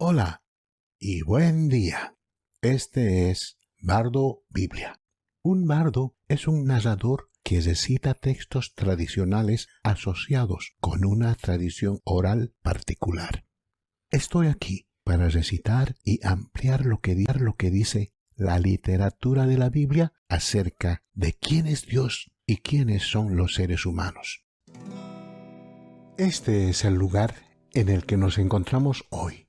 Hola y buen día. Este es Bardo Biblia. Un bardo es un narrador que recita textos tradicionales asociados con una tradición oral particular. Estoy aquí para recitar y ampliar lo que dice la literatura de la Biblia acerca de quién es Dios y quiénes son los seres humanos. Este es el lugar en el que nos encontramos hoy.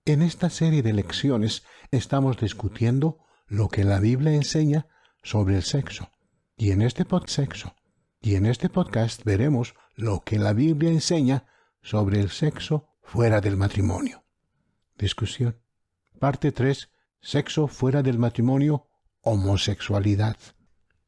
En esta serie de lecciones estamos discutiendo lo que la Biblia enseña sobre el sexo. Y en este podcast veremos lo que la Biblia enseña sobre el sexo fuera del matrimonio. Discusión. Parte 3. Sexo fuera del matrimonio, homosexualidad.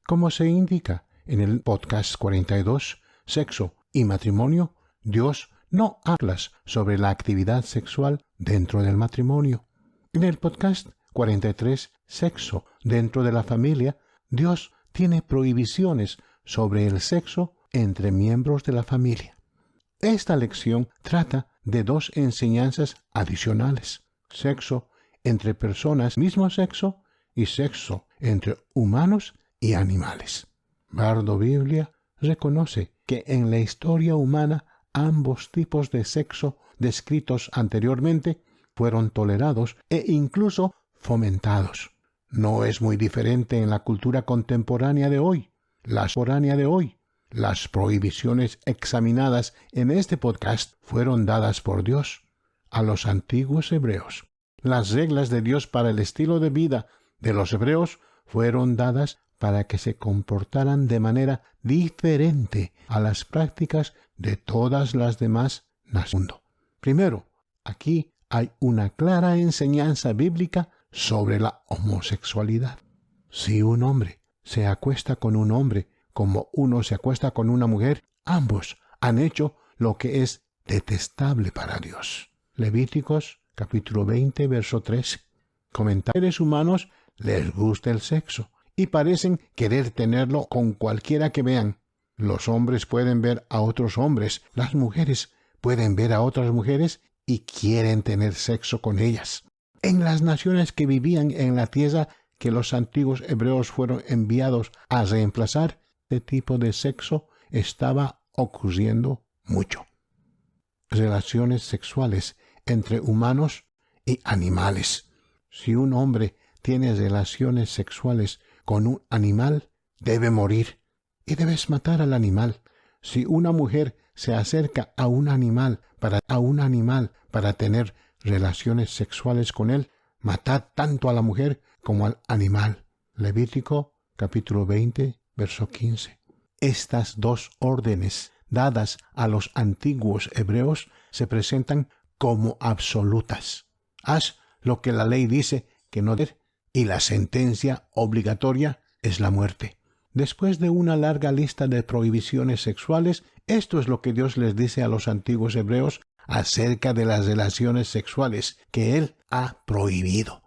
Como se indica en el podcast 42, Sexo y matrimonio, Dios no habla sobre la actividad sexual dentro del matrimonio. En el podcast 43, Sexo dentro de la familia, Dios tiene prohibiciones sobre el sexo entre miembros de la familia. Esta lección trata de dos enseñanzas adicionales: sexo entre personas mismo sexo y sexo entre humanos y animales. Bardo Biblia reconoce que en la historia humana ambos tipos de sexo descritos anteriormente fueron tolerados e incluso fomentados. No es muy diferente en la cultura contemporánea de hoy. Las prohibiciones examinadas en este podcast fueron dadas por Dios a los antiguos hebreos. Las reglas de Dios para el estilo de vida de los hebreos fueron dadas para que se comportaran de manera diferente a las prácticas de todas las demás naciones del mundo. Primero, aquí hay una clara enseñanza bíblica sobre la homosexualidad. Si un hombre se acuesta con un hombre como uno se acuesta con una mujer, ambos han hecho lo que es detestable para Dios. Levíticos capítulo 20, verso 13. Seres humanos les gusta el sexo y parecen querer tenerlo con cualquiera que vean. Los hombres pueden ver a otros hombres, las mujeres pueden ver a otras mujeres y quieren tener sexo con ellas. En las naciones que vivían en la tierra que los antiguos hebreos fueron enviados a reemplazar, este tipo de sexo estaba ocurriendo mucho. Relaciones sexuales entre humanos y animales. Si un hombre tiene relaciones sexuales con un animal, debe morir y debes matar al animal. Si una mujer se acerca a un animal para tener relaciones sexuales con él, matad tanto a la mujer como al animal. Levítico capítulo 20, verso 15. Estas dos órdenes dadas a los antiguos hebreos se presentan como absolutas. Haz lo que la ley dice que no debes, y la sentencia obligatoria es la muerte. Después de una larga lista de prohibiciones sexuales, esto es lo que Dios les dice a los antiguos hebreos acerca de las relaciones sexuales que Él ha prohibido.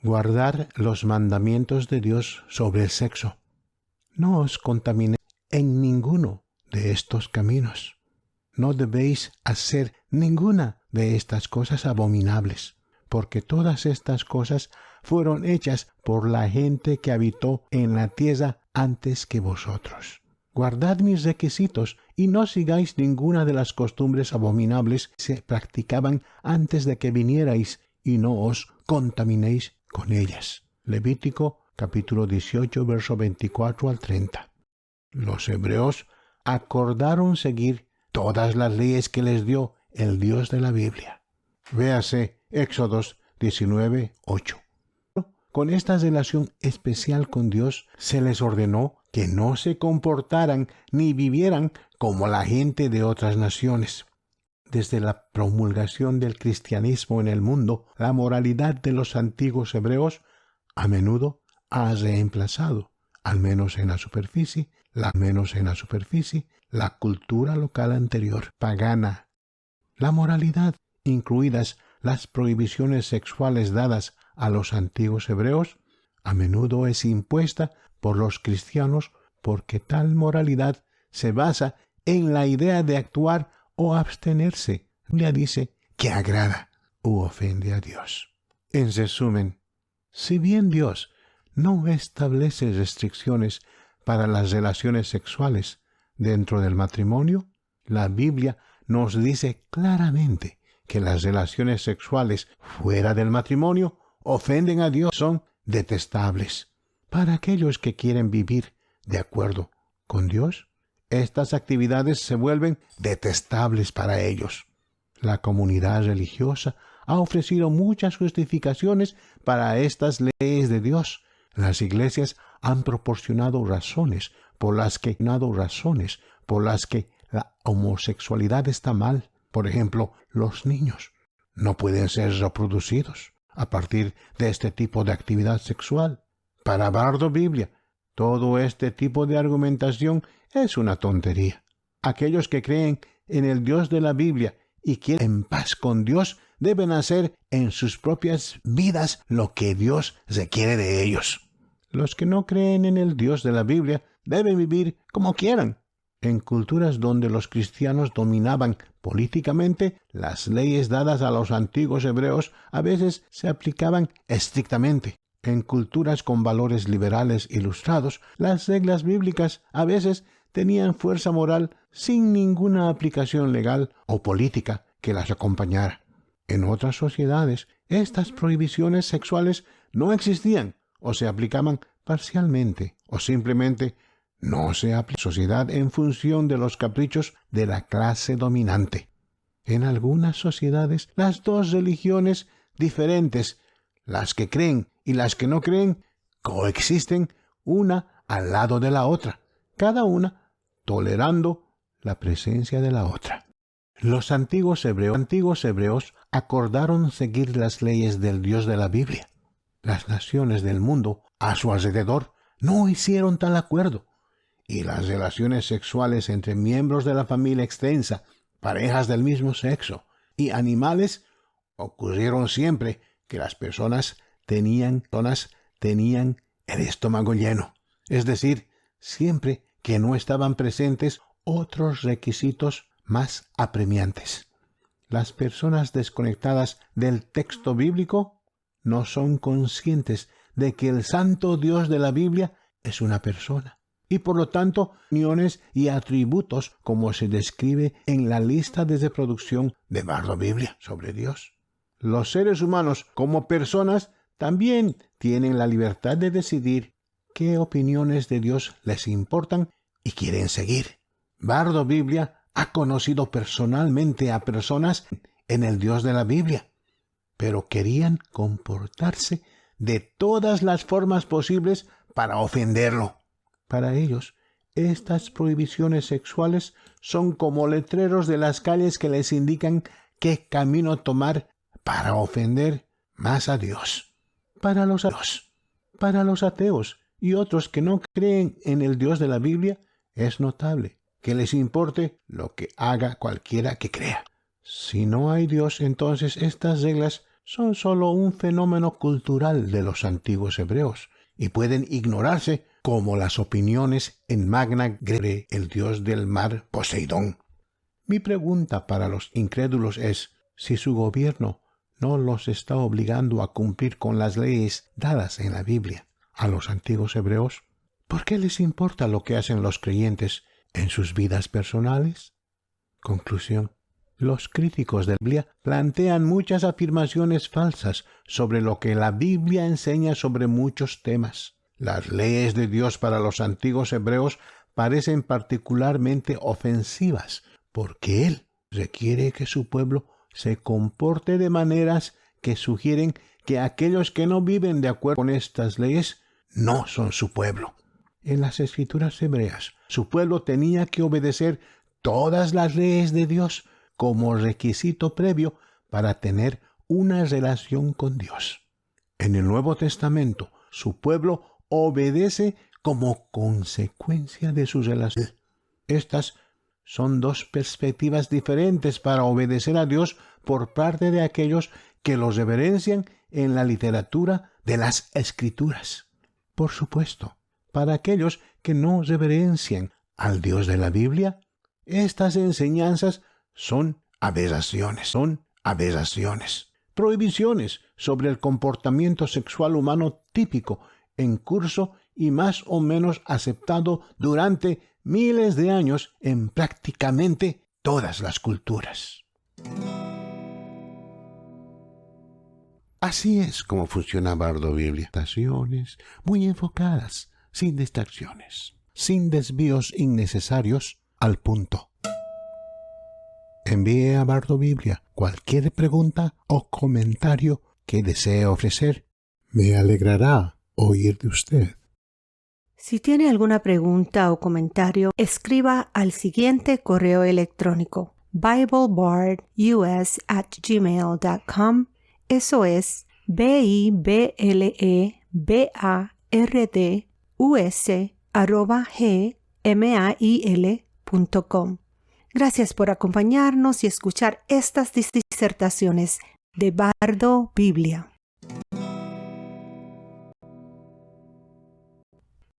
Guardar los mandamientos de Dios sobre el sexo. No os contaminéis en ninguno de estos caminos. No debéis hacer ninguna de estas cosas abominables, porque todas estas cosas fueron hechas por la gente que habitó en la tierra antes que vosotros. Guardad mis requisitos y no sigáis ninguna de las costumbres abominables que se practicaban antes de que vinierais, y no os contaminéis con ellas. Levítico capítulo 18, verso 24 al 30. Los hebreos acordaron seguir todas las leyes que les dio el Dios de la Biblia. Véase Éxodos 19, 8. Con esta relación especial con Dios, se les ordenó que no se comportaran ni vivieran como la gente de otras naciones. Desde la promulgación del cristianismo en el mundo, la moralidad de los antiguos hebreos a menudo ha reemplazado, al menos en la superficie, la cultura local anterior, pagana. La moralidad, incluidas las prohibiciones sexuales dadas a los antiguos hebreos, a menudo es impuesta por los cristianos porque tal moralidad se basa en la idea de actuar o abstenerse. La Biblia dice que agrada. u ofende a Dios. En resumen, si bien Dios no establece restricciones para las relaciones sexuales dentro del matrimonio, la Biblia nos dice claramente que las relaciones sexuales fuera del matrimonio ofenden a Dios, son detestables. Para aquellos que quieren vivir de acuerdo con Dios, estas actividades se vuelven detestables para ellos. La comunidad religiosa ha ofrecido muchas justificaciones para estas leyes de Dios. Las iglesias han proporcionado razones por las que la homosexualidad está mal. Por ejemplo, los niños no pueden ser reproducidos a partir de este tipo de actividad sexual. Para Bardo Biblia, todo este tipo de argumentación es una tontería. Aquellos que creen en el Dios de la Biblia y quieren en paz con Dios deben hacer en sus propias vidas lo que Dios requiere de ellos. Los que no creen en el Dios de la Biblia deben vivir como quieran. En culturas donde los cristianos dominaban políticamente, las leyes dadas a los antiguos hebreos a veces se aplicaban estrictamente. En culturas con valores liberales ilustrados, las reglas bíblicas a veces tenían fuerza moral sin ninguna aplicación legal o política que las acompañara. En otras sociedades, estas prohibiciones sexuales no existían o se aplicaban parcialmente o simplemente no se aplica a la sociedad en función de los caprichos de la clase dominante. En algunas sociedades, las dos religiones diferentes, las que creen y las que no creen, coexisten una al lado de la otra, cada una tolerando la presencia de la otra. Los antiguos hebreos acordaron seguir las leyes del Dios de la Biblia. Las naciones del mundo a su alrededor no hicieron tal acuerdo, y las relaciones sexuales entre miembros de la familia extensa, parejas del mismo sexo y animales ocurrieron siempre que las personas tenían el estómago lleno, es decir, siempre que no estaban presentes otros requisitos más apremiantes. Las personas desconectadas del texto bíblico no son conscientes de que el santo Dios de la Biblia es una persona, y por lo tanto, uniones y atributos como se describe en la lista de reproducción de Bardo Biblia sobre Dios. Los seres humanos, como personas, también tienen la libertad de decidir qué opiniones de Dios les importan y quieren seguir. Bardo Biblia ha conocido personalmente a personas en el Dios de la Biblia, pero querían comportarse de todas las formas posibles para ofenderlo. Para ellos, estas prohibiciones sexuales son como letreros de las calles que les indican qué camino tomar para ofender más a Dios. Para los ateos y otros que no creen en el Dios de la Biblia, es notable que les importe lo que haga cualquiera que crea. Si no hay Dios, entonces estas reglas son solo un fenómeno cultural de los antiguos hebreos y pueden ignorarse como las opiniones en Magna Grecia, el dios del mar Poseidón. Mi pregunta para los incrédulos es, si su gobierno no los está obligando a cumplir con las leyes dadas en la Biblia a los antiguos hebreos, ¿por qué les importa lo que hacen los creyentes en sus vidas personales? Conclusión. Los críticos de la Biblia plantean muchas afirmaciones falsas sobre lo que la Biblia enseña sobre muchos temas. Las leyes de Dios para los antiguos hebreos parecen particularmente ofensivas porque Él requiere que su pueblo se comporte de maneras que sugieren que aquellos que no viven de acuerdo con estas leyes no son su pueblo. En las escrituras hebreas, su pueblo tenía que obedecer todas las leyes de Dios como requisito previo para tener una relación con Dios. En el Nuevo Testamento, su pueblo obedece como consecuencia de su relación. Estas son dos perspectivas diferentes para obedecer a Dios por parte de aquellos que los reverencian en la literatura de las Escrituras. Por supuesto, para aquellos que no reverencian al Dios de la Biblia, estas enseñanzas son aberraciones. prohibiciones sobre el comportamiento sexual humano típico, en curso y más o menos aceptado durante miles de años en prácticamente todas las culturas. Así es como funciona Bardo Biblia. Estaciones muy enfocadas, sin distracciones, sin desvíos innecesarios, al punto. Envíe a Bardo Biblia cualquier pregunta o comentario que desee ofrecer. Me alegrará oír de usted. Si tiene alguna pregunta o comentario, escriba al siguiente correo electrónico: BibleBardUS@gmail.com. Eso es BibleBardus@gmail.com. Gracias por acompañarnos y escuchar estas disertaciones de Bardo Biblia.